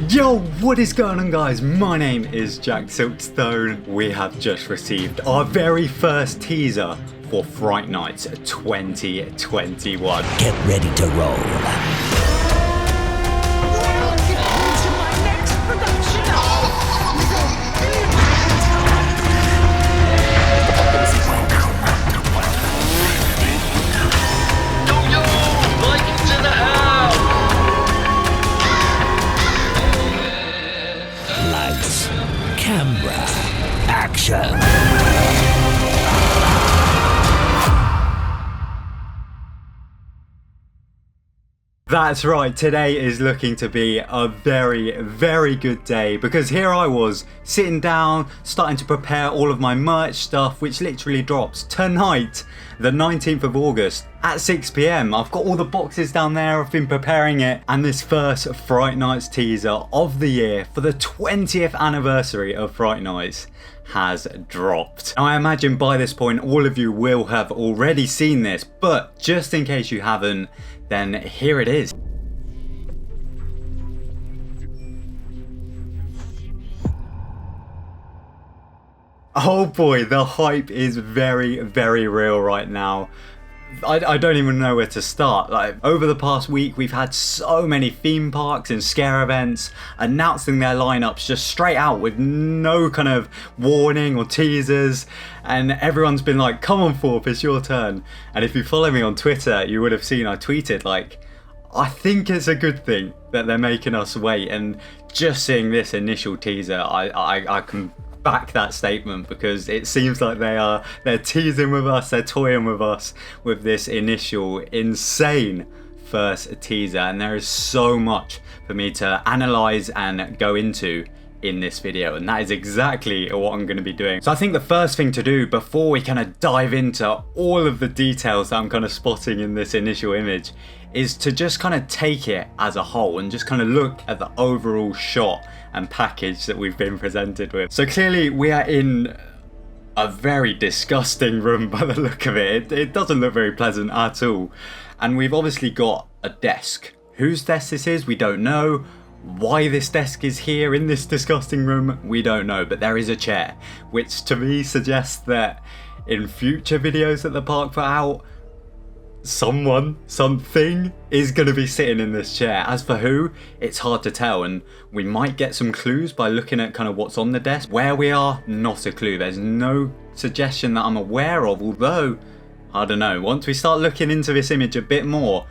Yo, what is going on guys? My name is TheJackSilkstone. We have just received our very first teaser for Fright Nights 2021. Get ready to roll. Camera, action. That's right, today is looking to be a very good day because here I was sitting down starting to prepare all of my merch stuff, which literally drops tonight, the 19th of August at 6 PM. I've got all the boxes down there, I've been preparing it, and this first Fright Nights teaser of the year for the 20th anniversary of Fright Nights has dropped. Now I imagine by this point all of you will have already seen this, but just in case you haven't, then here it is. Oh boy, the hype is very real right now. I don't even know where to start. Like, over the past week we've had so many theme parks and scare events announcing their lineups just straight out with no kind of warning or teasers, and everyone's been like, come on Thorpe, it's your turn. And if you follow me on Twitter, you would have seen I tweeted like, I think it's a good thing that they're making us wait, and just seeing this initial teaser, I can back that statement because it seems like they're teasing with us, they're toying with us with this initial insane first teaser, and there is so much for me to analyze and go into in this video, and that is exactly what I'm going to be doing. So I think the first thing to do before we kind of dive into all of the details that I'm kind of spotting in this initial image is to just kind of take it as a whole and just kind of look at the overall shot and package that we've been presented with. So clearly we are in a very disgusting room by the look of it. It doesn't look very pleasant at all. And we've obviously got a desk. Whose desk this is, we don't know. Why this desk is here in this disgusting room, we don't know. But there is a chair, which to me suggests that in future videos that the park put out, something is going to be sitting in this chair. As for who, it's hard to tell, and we might get some clues by looking at kind of what's on the desk. Where we are, not a clue. There's no suggestion that I'm aware of, although, I don't know, once we start looking into this image a bit more,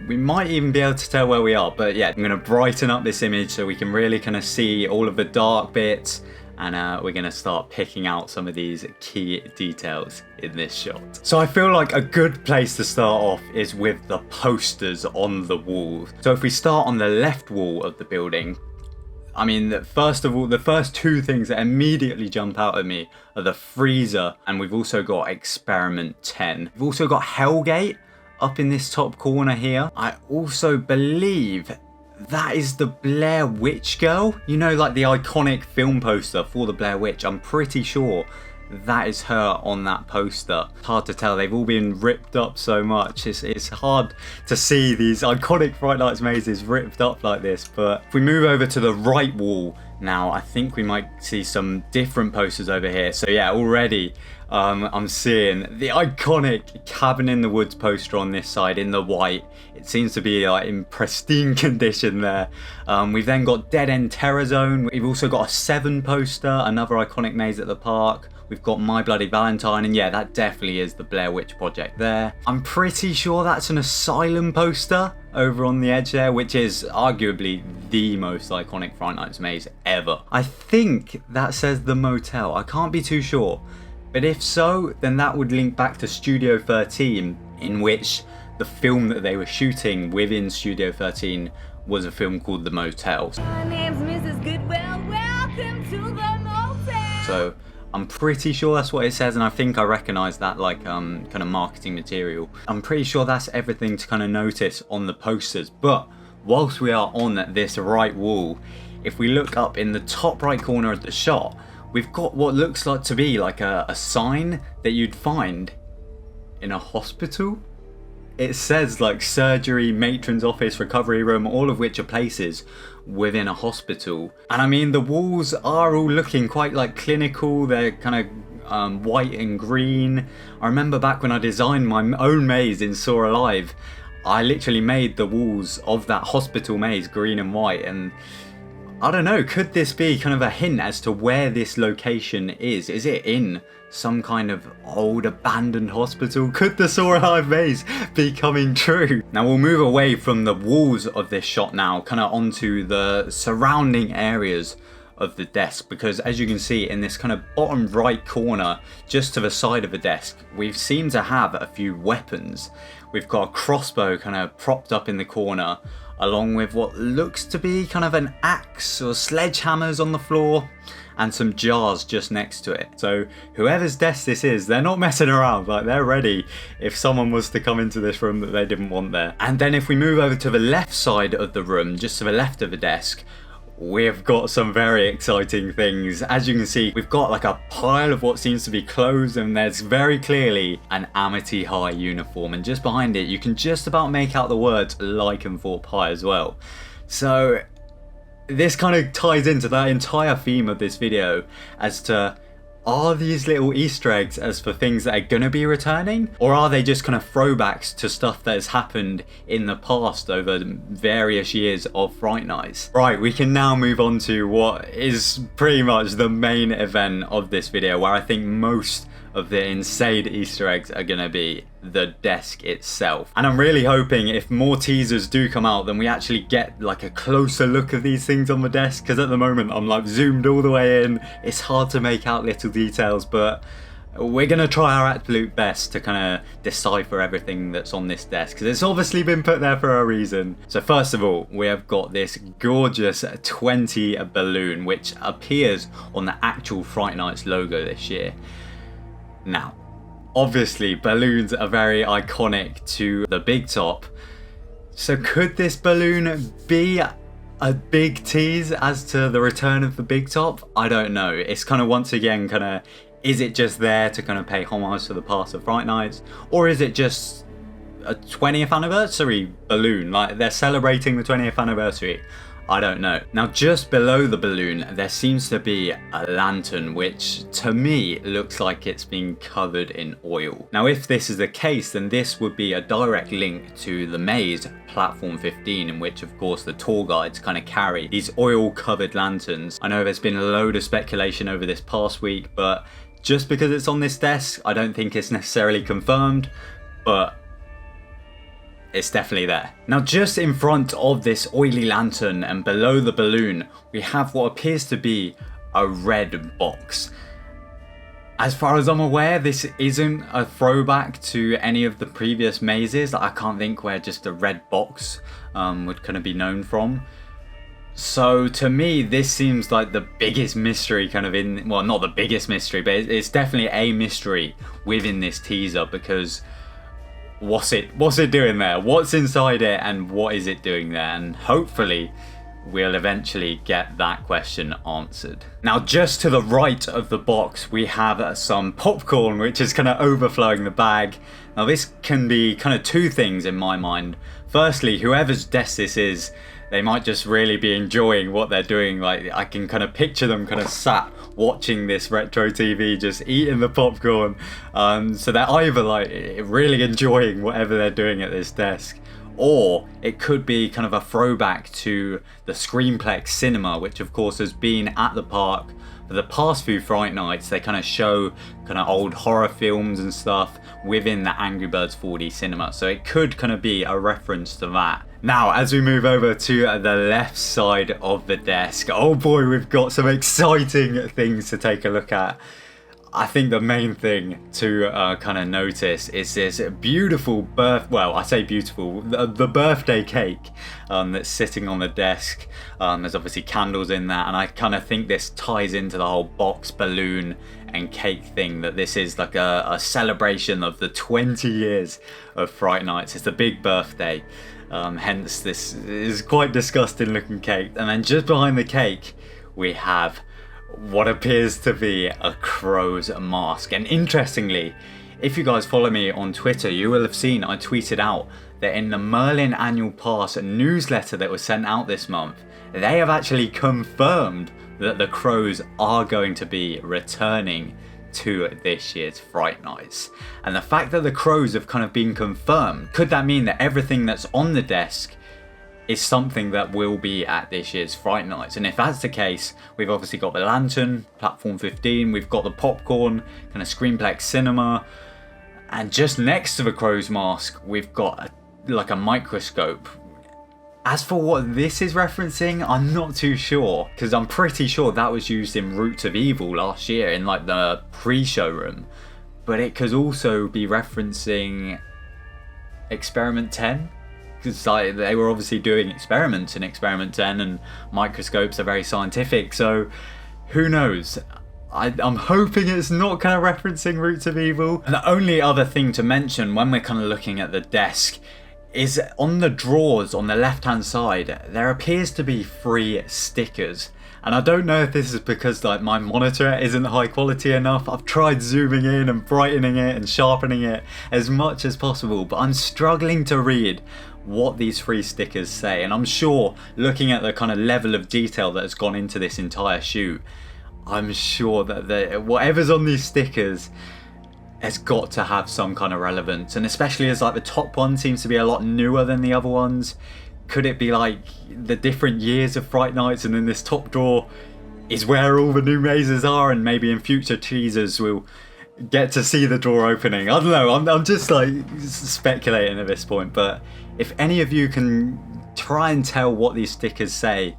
we might even be able to tell where we are. But yeah, I'm going to brighten up this image so we can really kind of see all of the dark bits, and we're going to start picking out some of these key details in this shot. So I feel like a good place to start off is with the posters on the walls. So if we start on the left wall of the building, I mean, first of all, the first two things that immediately jump out at me are the freezer, and we've also got Experiment 10. We've also got Hellgate up in this top corner here. I also believe that is the Blair Witch girl. You know, like the iconic film poster for the Blair Witch. I'm pretty sure that is her on that poster. It's hard to tell, they've all been ripped up so much. It's hard to see these iconic Fright Nights mazes ripped up like this. But if we move over to the right wall now, I think we might see some different posters over here. So yeah, already I'm seeing the iconic Cabin in the Woods poster on this side in the white. It seems to be like in pristine condition there. We've then got Dead End Terror Zone. We've also got a 7 poster, another iconic maze at the park. We've got My Bloody Valentine, and yeah, that definitely is the Blair Witch Project there. I'm pretty sure that's an Asylum poster over on the edge there, which is arguably the most iconic Fright Nights maze ever. I think that says the motel, I can't be too sure. But if so, then that would link back to Studio 13, in which the film that they were shooting within Studio 13 was a film called The Motel. My name's Mrs. Goodwell, welcome to the motel. So I'm pretty sure that's what it says, and I think I recognise that like kind of marketing material. I'm pretty sure that's everything to kind of notice on the posters. But whilst we are on this right wall, if we look up in the top right corner of the shot, we've got what looks like to be like a sign that you'd find in a hospital. it says like surgery, matron's office, recovery room, all of which are places within a hospital. And I mean, the walls are all looking quite like clinical. They're kind of white and green. I remember back when I designed my own maze in Saw Alive, I literally made the walls of that hospital maze green and white, and I don't know, could this be kind of a hint as to where this location is? Is it in some kind of old abandoned hospital? Could the Saw Alive maze be coming true? Now we'll move away from the walls of this shot now, kind of onto the surrounding areas of the desk, because as you can see in this kind of bottom right corner, just to the side of the desk, we seem to have a few weapons. We've got a crossbow kind of propped up in the corner, along with what looks to be kind of an axe or sledgehammers on the floor, and some jars just next to it. So whoever's desk this is, they're not messing around, like they're ready if someone was to come into this room that they didn't want there. And then if we move over to the left side of the room, just to the left of the desk, we've got some very exciting things. As you can see, we've got like a pile of what seems to be clothes, and there's very clearly an Amity High uniform, and just behind it you can just about make out the words Lycanthorpe High as well. So this kind of ties into that entire theme of this video as to, are these little Easter eggs as for things that are going to be returning? Or are they just kind of throwbacks to stuff that has happened in the past over various years of Fright Nights? Right, we can now move on to what is pretty much the main event of this video, where I think most of the insane Easter eggs are going to be the desk itself. And I'm really hoping if more teasers do come out, then we actually get like a closer look of these things on the desk, because at the moment I'm like zoomed all the way in. It's hard to make out little details, but we're going to try our absolute best to kind of decipher everything that's on this desk, because it's obviously been put there for a reason. So first of all, we have got this gorgeous 20 balloon, which appears on the actual Fright Nights logo this year. Now, obviously balloons are very iconic to the Big Top, so could this balloon be a big tease as to the return of the Big Top? I don't know. It's kind of, once again, kind of, is it just there to kind of pay homage to the past of Fright Nights, or is it just a 20th anniversary balloon? Like, they're celebrating the 20th anniversary. I don't know. Now, just below the balloon, there seems to be a lantern, which to me looks like it's been covered in oil. Now, if this is the case, then this would be a direct link to the maze, Platform 15, in which, of course, the tour guides kind of carry these oil-covered lanterns. I know there's been a load of speculation over this past week, but just because it's on this desk, I don't think it's necessarily confirmed, but it's definitely there. Now, just in front of this oily lantern and below the balloon, we have what appears to be a red box. As far as I'm aware, this isn't a throwback to any of the previous mazes. I can't think where just a red box would kind of be known from. So to me, this seems like the biggest mystery kind of in, well, not the biggest mystery, but it's definitely a mystery within this teaser, because what's it doing there? What's inside it, and what is it doing there? And hopefully we'll eventually get that question answered. Now, just to the right of the box, we have some popcorn, which is kind of overflowing the bag. Now, this can be kind of two things in my mind. Firstly, whoever's desk this is, they might just really be enjoying what they're doing. Like, I can kind of picture them kind of sat watching this retro TV, just eating the popcorn. So they're either like really enjoying whatever they're doing at this desk, or it could be kind of a throwback to the Screenplex cinema, which of course has been at the park for the past few Fright Nights. They kind of show kind of old horror films and stuff within the Angry Birds 4D cinema, so it could kind of be a reference to that. Now, as we move over to the left side of the desk, oh boy, we've got some exciting things to take a look at. I think the main thing to kind of notice is this beautiful the birthday cake that's sitting on the desk. There's obviously candles in that, and I kind of think this ties into the whole box, balloon and cake thing, that this is like a celebration of the 20 years of Fright Nights. It's the big birthday. Hence this is quite disgusting looking cake. And then just behind the cake we have what appears to be a crow's mask, and interestingly, if you guys follow me on Twitter, you will have seen I tweeted out that in the Merlin Annual Pass newsletter that was sent out this month, they have actually confirmed that the Crows are going to be returning to this year's Fright Nights. And the fact that the Crows have kind of been confirmed, could that mean that everything that's on the desk is something that will be at this year's Fright Nights? And if that's the case, we've obviously got the Lantern, Platform 15, we've got the Popcorn, kind of Screenplex Cinema, and just next to the Crow's mask, we've got like a Microscope. As for what this is referencing, I'm not too sure, because I'm pretty sure that was used in Roots of Evil last year in like the pre-showroom, but it could also be referencing Experiment 10. Because like, they were obviously doing experiments in Experiment 10 and microscopes are very scientific, so who knows. I'm hoping it's not kind of referencing Roots of Evil. And the only other thing to mention when we're kind of looking at the desk is on the drawers on the left hand side there appears to be 3 stickers. And I don't know if this is because like my monitor isn't high quality enough. I've tried zooming in and brightening it and sharpening it as much as possible, but I'm struggling to read what these 3 stickers say. And I'm sure, looking at the kind of level of detail that has gone into this entire shoot, I'm sure that whatever's on these stickers has got to have some kind of relevance. And especially as like the top one seems to be a lot newer than the other ones, could it be like the different years of Fright Nights, and then this top drawer is where all the new mazes are, and maybe in future teasers we'll get to see the drawer opening? I don't know, I'm just like speculating at this point, but if any of you can try and tell what these stickers say,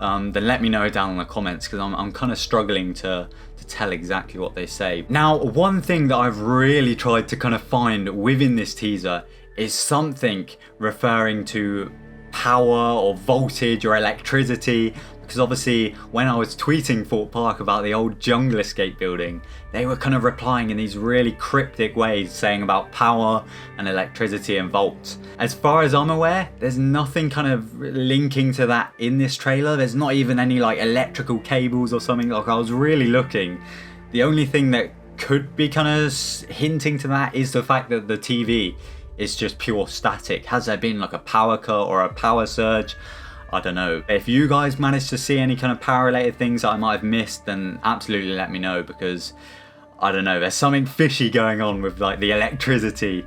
then let me know down in the comments, because I'm kind of struggling to tell exactly what they say. Now, one thing that I've really tried to kind of find within this teaser is something referring to power or voltage or electricity, because obviously when I was tweeting THORPE Park about the old jungle escape building, they were kind of replying in these really cryptic ways saying about power and electricity and volts. As far as I'm aware, there's nothing kind of linking to that in this trailer. There's not even any like electrical cables or something. Like, I was really looking. The only thing that could be kind of hinting to that is the fact that the TV is just pure static. Has there been like a power cut or a power surge? I don't know. If you guys managed to see any kind of power related things that I might have missed, then absolutely let me know, because I don't know, there's something fishy going on with like the electricity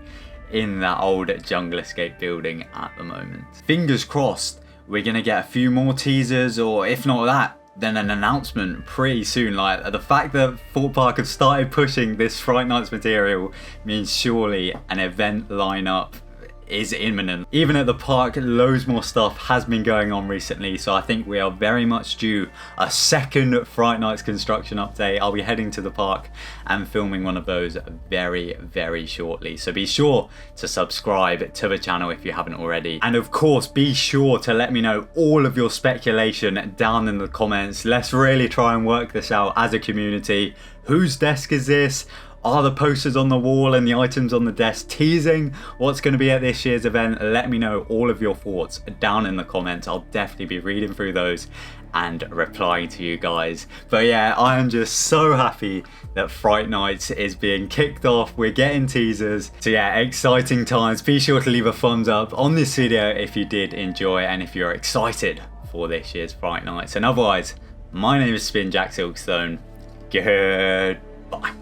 in that old jungle escape building at the moment. Fingers crossed we're gonna get a few more teasers, or if not that, then an announcement pretty soon. Like, the fact that THORPE Park have started pushing this Fright Nights material means surely an event lineup is imminent. Even at the park, loads more stuff has been going on recently, so I think we are very much due a second Fright Nights construction update. I'll be heading to the park and filming one of those very, very shortly, so be sure to subscribe to the channel if you haven't already. And of course, be sure to let me know all of your speculation down in the comments. Let's really try and work this out as a community. Whose desk is this? Are the posters on the wall and the items on the desk teasing what's going to be at this year's event? Let me know all of your thoughts down in the comments. I'll definitely be reading through those and replying to you guys. But yeah, I am just so happy that Fright Nights is being kicked off. We're getting teasers. So yeah, exciting times. Be sure to leave a thumbs up on this video if you did enjoy and if you're excited for this year's Fright Nights. And otherwise, my name is TheJackSilkstone. Goodbye.